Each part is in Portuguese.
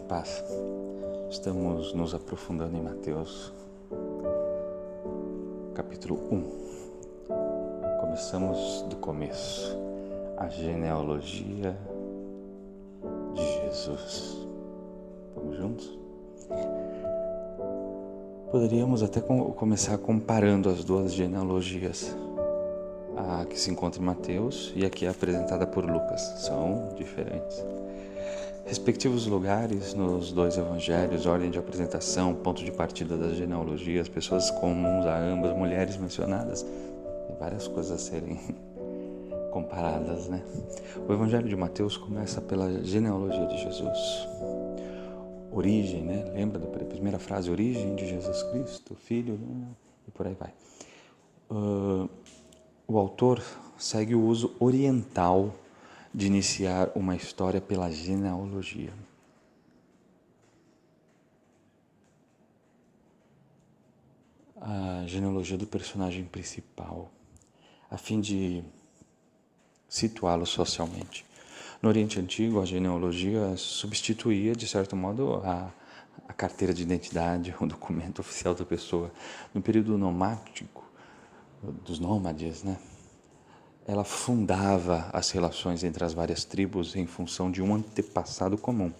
paz. Estamos nos aprofundando em Mateus, capítulo 1. Começamos do começo, a genealogia de Jesus. Vamos juntos? Poderíamos até começar comparando as duas genealogias, a que se encontra em Mateus e a que é apresentada por Lucas. São diferentes. Respectivos lugares nos dois evangelhos, ordem de apresentação, ponto de partida das genealogias, pessoas comuns a ambas, mulheres mencionadas, e várias coisas a serem comparadas, né? O evangelho de Mateus começa pela genealogia de Jesus. Origem, né? Lembra da primeira frase? Origem de Jesus Cristo, Filho, e por aí vai. O autor segue o uso oriental de iniciar uma história pela genealogia. A genealogia do personagem principal, a fim de situá-lo socialmente. No Oriente Antigo, a genealogia substituía, de certo modo, a carteira de identidade, o documento oficial da pessoa. No período nomático, dos nômades, né? Ela fundava as relações entre as várias tribos em função de um antepassado comum.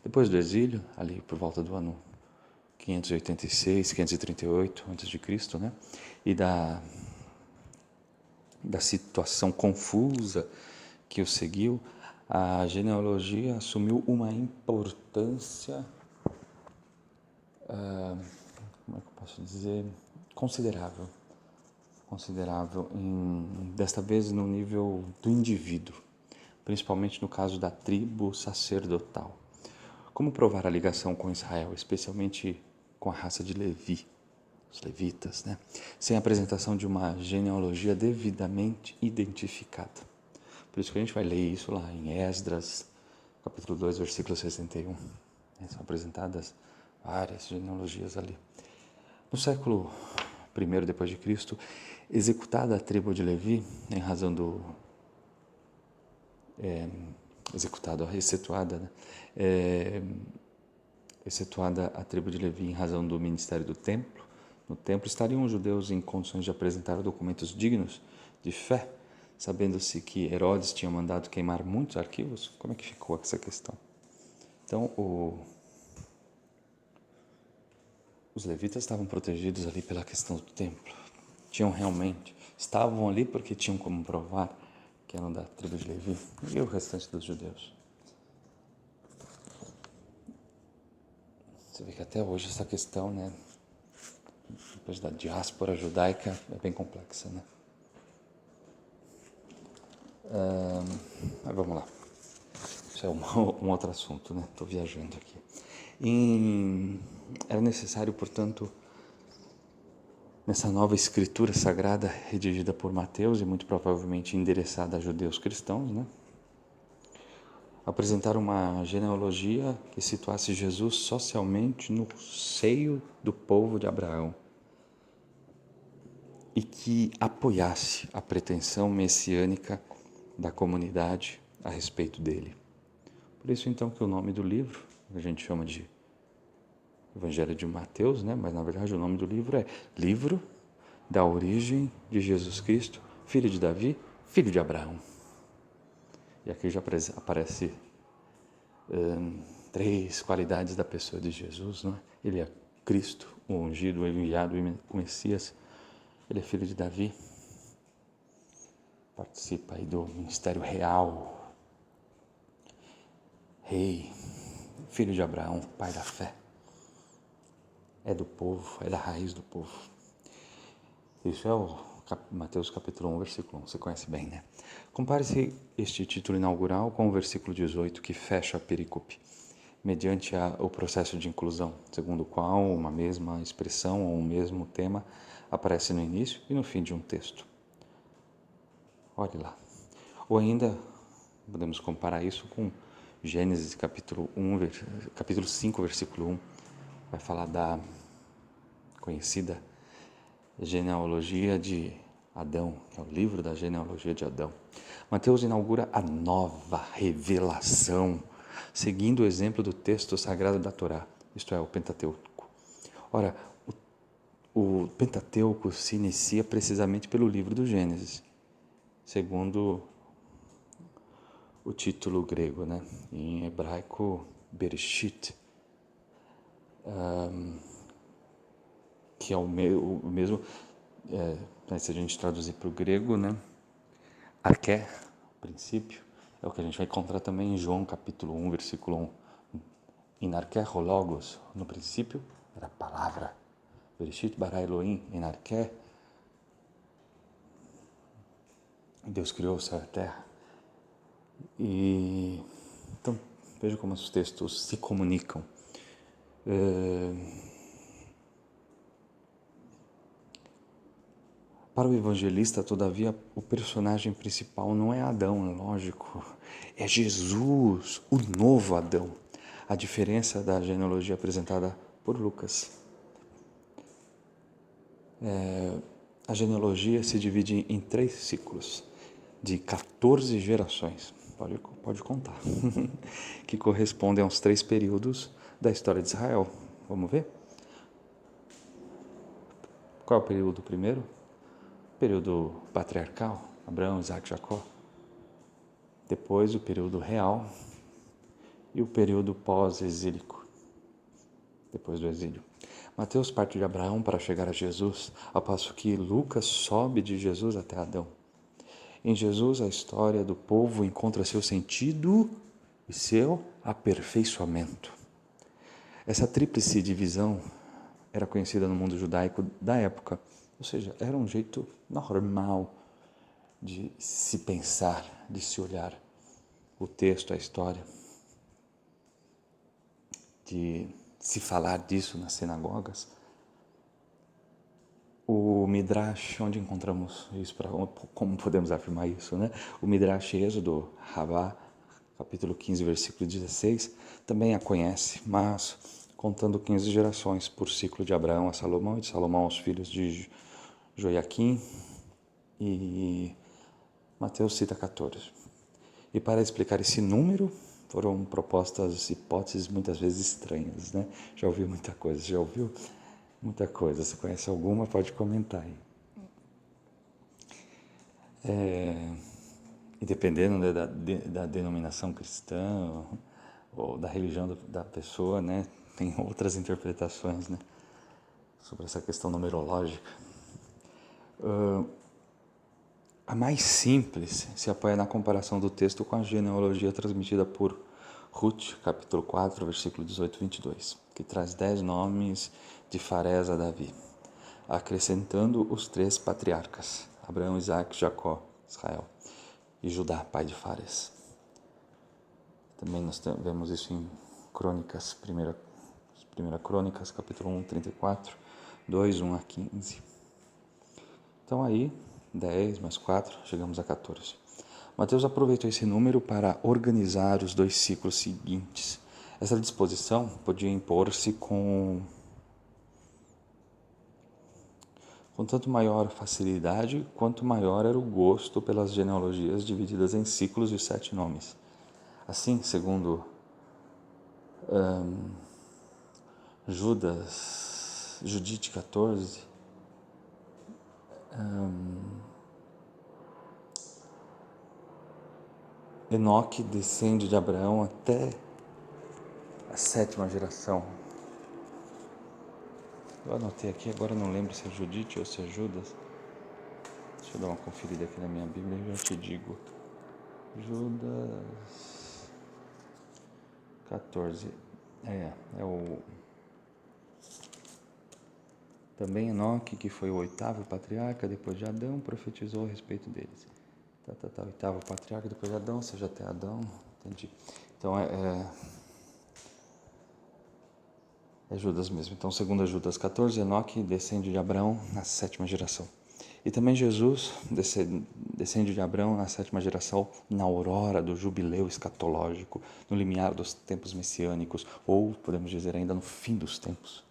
Depois do exílio, ali por volta do ano 586, 538 a.C., né? E da situação confusa que o seguiu, a genealogia assumiu uma importância, como é que eu posso dizer, considerável, desta vez no nível do indivíduo, principalmente no caso da tribo sacerdotal. Como provar a ligação com Israel, especialmente com a raça de Levi, os levitas, né? Sem a apresentação de uma genealogia devidamente identificada. Por isso que a gente vai ler isso lá em Esdras, capítulo 2, versículo 61. São apresentadas várias genealogias ali. No século I depois de Cristo, executada a tribo de Levi, em razão do... excetuada, né? Excetuada a tribo de Levi em razão do ministério do templo, no templo estariam os judeus em condições de apresentar documentos dignos de fé, sabendo-se que Herodes tinha mandado queimar muitos arquivos? Como é que ficou essa questão? Então, os levitas estavam protegidos ali pela questão do templo. Estavam ali porque tinham como provar que eram da tribo de Levi, e o restante dos judeus. Você vê que até hoje essa questão, né, depois da diáspora judaica, é bem complexa, né? Mas vamos lá. Isso é um outro assunto, né? Estou viajando aqui. Era necessário, portanto, nessa nova escritura sagrada, redigida por Mateus e muito provavelmente endereçada a judeus cristãos, né? Apresentar uma genealogia que situasse Jesus socialmente no seio do povo de Abraão e que apoiasse a pretensão messiânica da comunidade a respeito dele. Por isso, então, que o nome do livro, a gente chama de Evangelho de Mateus, né? Mas, na verdade, o nome do livro é Livro da Origem de Jesus Cristo, Filho de Davi, Filho de Abraão. E aqui já aparece três qualidades da pessoa de Jesus, não é? Ele é Cristo, o ungido, o enviado, o Messias. Ele é filho de Davi. Participa aí do ministério real. Rei, filho de Abraão, pai da fé. É do povo, é da raiz do povo. Isso é o Mateus capítulo 1, versículo 1, você conhece bem, né? Compare-se este título inaugural com o versículo 18, que fecha a perícope, mediante o processo de inclusão, segundo o qual uma mesma expressão ou um mesmo tema aparece no início e no fim de um texto. Olhe lá. Ou ainda, podemos comparar isso com Gênesis capítulo 5, versículo 1, vai falar da conhecida genealogia de Adão, que é o livro da genealogia de Adão. Mateus inaugura a nova revelação seguindo o exemplo do texto sagrado da Torá, isto é, o Pentateuco. Ora, o Pentateuco se inicia precisamente pelo livro do Gênesis, segundo o título grego, né? Em hebraico, Bereshit, que é o mesmo, se a gente traduzir para o grego, né? Arqué, princípio, é o que a gente vai encontrar também em João capítulo 1, versículo 1. In arqué ho logos, no princípio era a palavra. Bereshit bara Elohim, in arqué, Deus criou o céu e a terra. E então, veja como os textos se comunicam. Para o evangelista, todavia, o personagem principal não é Adão, é lógico, é Jesus, o novo Adão. A diferença da genealogia apresentada por Lucas. A genealogia se divide em 3 ciclos, de 14 gerações, pode contar, que correspondem aos 3 períodos da história de Israel. Vamos ver? Qual é o período primeiro? Período patriarcal, Abraão, Isaac, Jacó. Depois o período real e o período pós-exílico, depois do exílio. Mateus parte de Abraão para chegar a Jesus, ao passo que Lucas sobe de Jesus até Adão. Em Jesus, a história do povo encontra seu sentido e seu aperfeiçoamento. Essa tríplice divisão era conhecida no mundo judaico da época, ou seja, era um jeito normal de se pensar, de se olhar o texto, a história, de se falar disso nas sinagogas. O Midrash, onde encontramos isso, como podemos afirmar isso, né? O Midrash Êxodo, Rabá, capítulo 15, versículo 16, também a conhece, mas contando 15 gerações por ciclo de Abraão a Salomão e de Salomão aos filhos de Joaquim, e Mateus cita 14. E para explicar esse número, foram propostas hipóteses muitas vezes estranhas, né? Já ouviu muita coisa, já ouviu muita coisa. Se conhece alguma, pode comentar aí. E dependendo, né, da denominação cristã ou da religião da pessoa, né, tem outras interpretações, né, sobre essa questão numerológica. A mais simples se apoia na comparação do texto com a genealogia transmitida por Ruth, capítulo 4, versículo 18 e 22, que traz 10 nomes de Farés a Davi, acrescentando os 3 patriarcas, Abraão, Isaac, Jacó, Israel, e Judá, pai de Fares. Também nós vemos isso em Crônicas, 1 Crônicas, capítulo 1, 34, 2, 1 a 15. Então aí, 10 mais 4, chegamos a 14. Mateus aproveitou esse número para organizar os 2 ciclos seguintes. Essa disposição podia impor-se com tanto maior facilidade, quanto maior era o gosto pelas genealogias divididas em ciclos de 7 nomes. Assim, segundo Judite 14, Enoque descende de Abraão até a 7ª geração. Eu anotei aqui, agora não lembro se é Judite ou se é Judas. Deixa eu dar uma conferida aqui na minha Bíblia e já te digo. Judas 14. É o... Também Enoque, que foi o 8º patriarca, depois de Adão, profetizou a respeito deles. O 8º patriarca, depois de Adão, ou seja, até Adão. Entendi. Então é Judas mesmo. Então, segundo Judas 14, Enoque descende de Abraão na 7ª geração. E também Jesus descende de Abraão na 7ª geração, na aurora do jubileu escatológico, no limiar dos tempos messiânicos, ou, podemos dizer, ainda no fim dos tempos.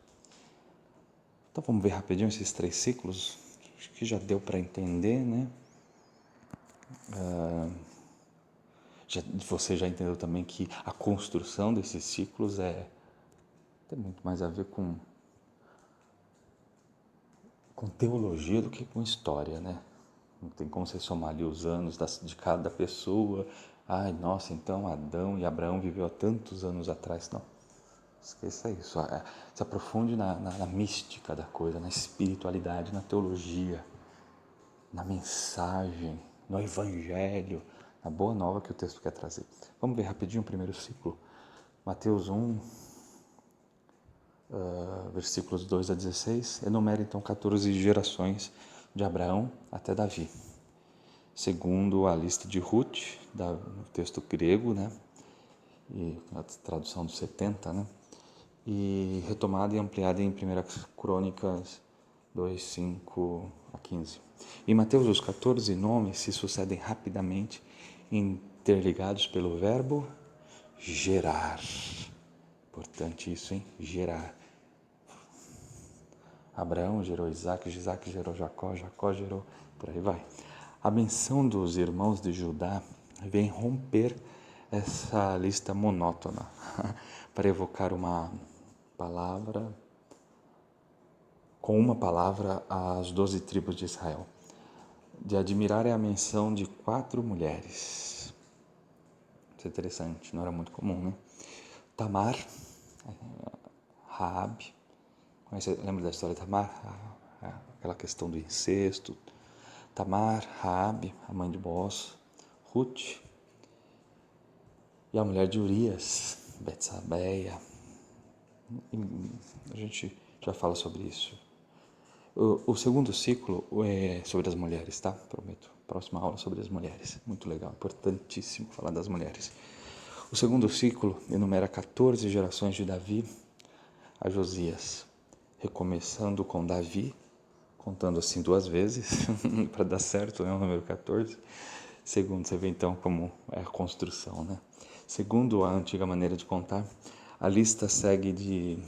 Então, vamos ver rapidinho esses 3 ciclos, acho que já deu para entender, né? Você já entendeu também que a construção desses ciclos tem muito mais a ver com teologia do que com história, né? Não tem como você somar ali os anos de cada pessoa. Ai, nossa, então Adão e Abraão viveu há tantos anos atrás. Não, esqueça isso. Se aprofunde na mística da coisa, na espiritualidade, na teologia, na mensagem, no evangelho, na boa nova que o texto quer trazer. Vamos ver rapidinho o primeiro ciclo. Mateus 1, versículos 2 a 16, enumera então 14 gerações de Abraão até Davi. Segundo a lista de Ruth, no texto grego, né? E a tradução dos 70, né? E retomada e ampliada em 1 Crônicas 2, 5 a 15. Em Mateus, os 14 nomes se sucedem rapidamente, interligados pelo verbo gerar. Importante isso, hein? Gerar. Abraão gerou Isaac, Isaac gerou Jacó, Jacó gerou... Por aí vai. A menção dos irmãos de Judá vem romper essa lista monótona para evocar uma palavra as 12 tribos de Israel. De admirar é a menção de 4 mulheres. Isso é interessante, não era muito comum, né? Tamar, Raabe. Lembra da história de Tamar? Aquela questão do incesto. Tamar, Raabe, a mãe de Boaz, Ruth e a mulher de Urias, Betsabeia. A gente já fala sobre isso. O segundo ciclo é sobre as mulheres, tá? Prometo. Próxima aula sobre as mulheres. Muito legal, importantíssimo falar das mulheres. O segundo ciclo enumera 14 gerações de Davi a Josias, recomeçando com Davi, contando assim 2 vezes, para dar certo, né? O número 14. Segundo, você vê então como é a construção, né? Segundo a antiga maneira de contar, a lista segue de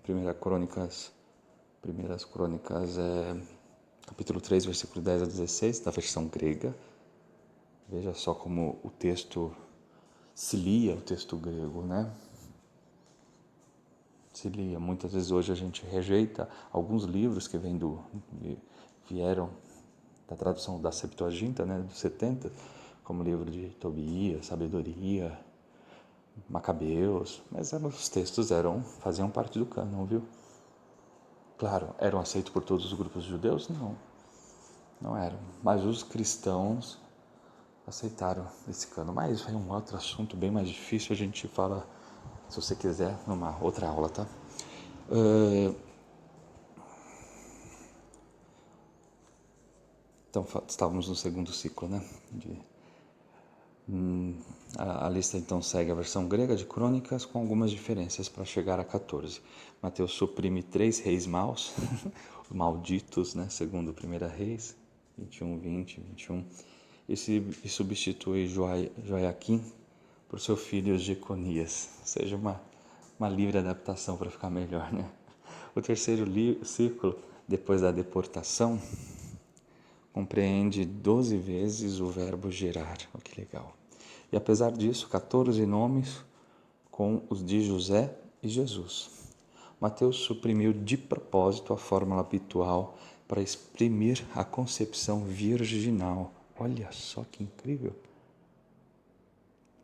Primeiras Crônicas, capítulo 3, versículo 10 a 16, da versão grega. Veja só como o texto se lia, o texto grego, né? Se lia. Muitas vezes hoje a gente rejeita alguns livros que vieram da tradução da Septuaginta, né, dos 70, como o livro de Tobias, Sabedoria, Macabeus, mas os textos faziam parte do cânon, viu? Claro, eram aceitos por todos os grupos judeus? Não eram. Mas os cristãos aceitaram esse cânon. Mas isso é um outro assunto bem mais difícil, a gente fala, se você quiser, numa outra aula, tá? Então, estávamos no segundo ciclo, né? A lista então segue a versão grega de Crônicas com algumas diferenças para chegar a 14. Mateus suprime 3 reis maus, malditos, né? Segundo 1 Reis, 21, 20, 21. E substitui Joiaquim por seu filho Jeconias. Ou seja, uma livre adaptação para ficar melhor, né? O terceiro ciclo, depois da deportação, compreende 12 vezes o verbo gerar. Olha que legal. E apesar disso, 14 nomes com os de José e Jesus. Mateus suprimiu de propósito a fórmula habitual para exprimir a concepção virginal. Olha só que incrível.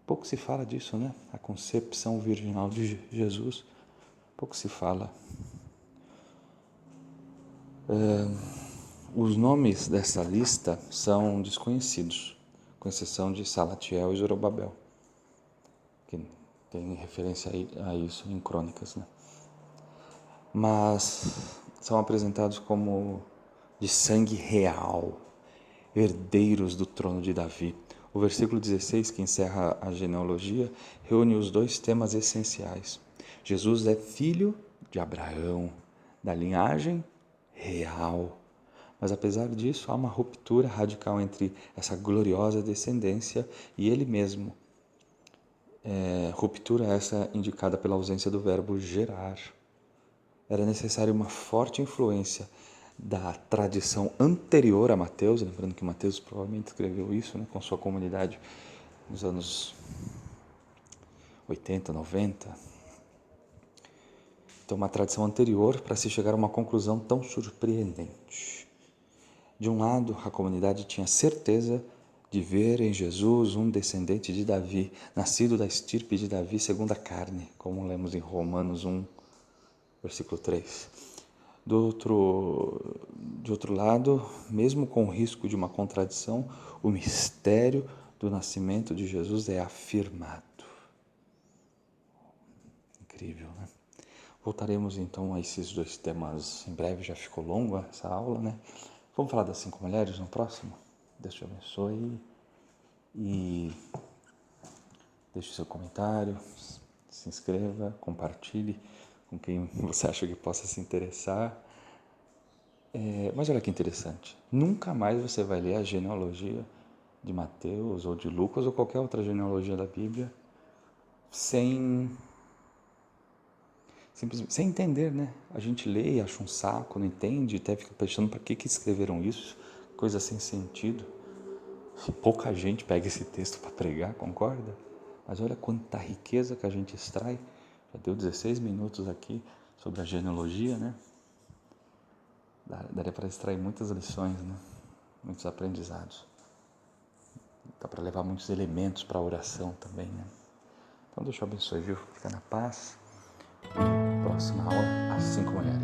Pouco se fala disso, né? A concepção virginal de Jesus. Pouco se fala. Os nomes dessa lista são desconhecidos, com exceção de Salatiel e Zorobabel, que tem referência a isso em Crônicas, né? Mas são apresentados como de sangue real, herdeiros do trono de Davi. O versículo 16, que encerra a genealogia, reúne os 2 temas essenciais. Jesus é filho de Abraão, da linhagem real. Mas apesar disso, há uma ruptura radical entre essa gloriosa descendência e ele mesmo. Ruptura essa indicada pela ausência do verbo gerar. Era necessária uma forte influência da tradição anterior a Mateus, lembrando que Mateus provavelmente escreveu isso, né, com sua comunidade nos anos 80, 90. Então, uma tradição anterior para se chegar a uma conclusão tão surpreendente. De um lado, a comunidade tinha certeza de ver em Jesus um descendente de Davi, nascido da estirpe de Davi segundo a carne, como lemos em Romanos 1, versículo 3. De outro lado, mesmo com o risco de uma contradição, o mistério do nascimento de Jesus é afirmado. Incrível, né? Voltaremos então a esses dois temas em breve, já ficou longa essa aula, né? Vamos falar das 5 mulheres no próximo? Deus te abençoe e deixe seu comentário, se inscreva, compartilhe com quem você acha que possa se interessar. Mas olha que interessante, nunca mais você vai ler a genealogia de Mateus ou de Lucas ou qualquer outra genealogia da Bíblia sem entender, né? A gente lê e acha um saco, não entende, até fica pensando para que escreveram isso, coisa sem sentido. Pouca gente pega esse texto para pregar, concorda? Mas olha quanta riqueza que a gente extrai. Já deu 16 minutos aqui sobre a genealogia, né? Daria para extrair muitas lições, né? Muitos aprendizados. Dá para levar muitos elementos para a oração também, né? Então Deus te abençoe, viu? Fica na paz. Próxima aula, às 5 da manhã.